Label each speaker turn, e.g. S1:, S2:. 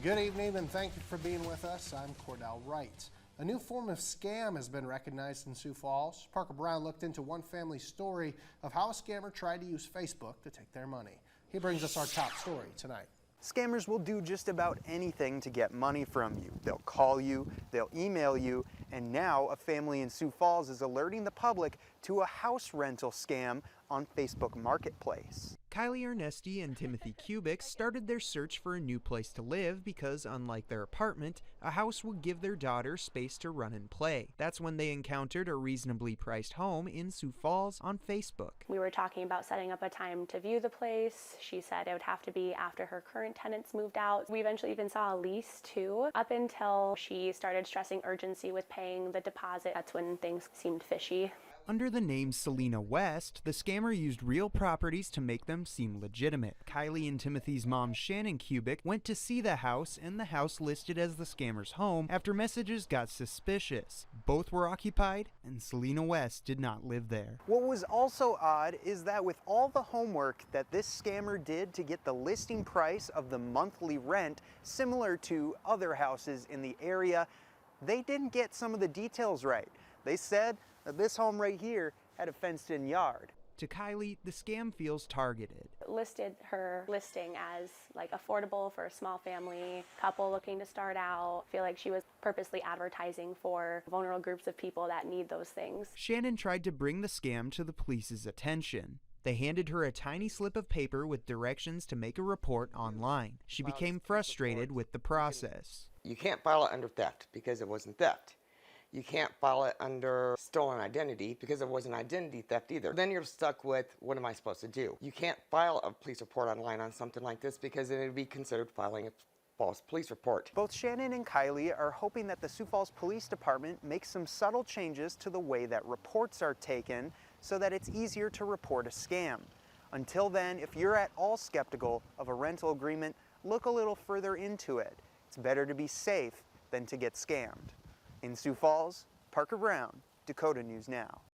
S1: Good evening and thank you for being with us. I'm Cordell Wright. A new form of scam has been recognized in Sioux Falls. Parker Brown looked into one family's story of how a scammer tried to use Facebook to take their money. He brings us our top story tonight.
S2: Scammers will do just about anything to get money from you. They'll call you, they'll email you, and now a family in Sioux Falls is alerting the public to a house rental scam on Facebook Marketplace.
S3: Kylie Ernesti and Timothy Kubik started their search for a new place to live because, unlike their apartment, a house would give their daughter space to run and play. That's when they encountered a reasonably priced home in Sioux Falls on Facebook.
S4: We were talking about setting up a time to view the place. She said it would have to be after her current tenants moved out. We eventually even saw a lease too, up until she started stressing urgency with paying the deposit. That's when things seemed fishy.
S3: Under the name Selena West, the scammer used real properties to make them seem legitimate. Kylie and Timothy's mom, Shannon Kubik, went to see the house and the house listed as the scammer's home after messages got suspicious. Both were occupied and Selena West did not live there.
S2: What was also odd is that with all the homework that this scammer did to get the listing price of the monthly rent similar to other houses in the area, they didn't get some of the details right. They said that this home right here had a fenced-in yard.
S3: To Kylie, the scam feels targeted.
S4: Listed her listing as like affordable for a small family, couple looking to start out. I feel like she was purposely advertising for vulnerable groups of people that need those things.
S3: Shannon tried to bring the scam to the police's attention. They handed her a tiny slip of paper with directions to make a report online. She became frustrated with the process.
S5: You can't file it under theft because it wasn't theft. You can't file it under stolen identity because it wasn't identity theft either. Then you're stuck with, what am I supposed to do? You can't file a police report online on something like this because it would be considered filing a false police report.
S2: Both Shannon and Kylie are hoping that the Sioux Falls Police Department makes some subtle changes to the way that reports are taken so that it's easier to report a scam. Until then, if you're at all skeptical of a rental agreement, look a little further into it. It's better to be safe than to get scammed. In Sioux Falls, Parker Brown, Dakota News Now.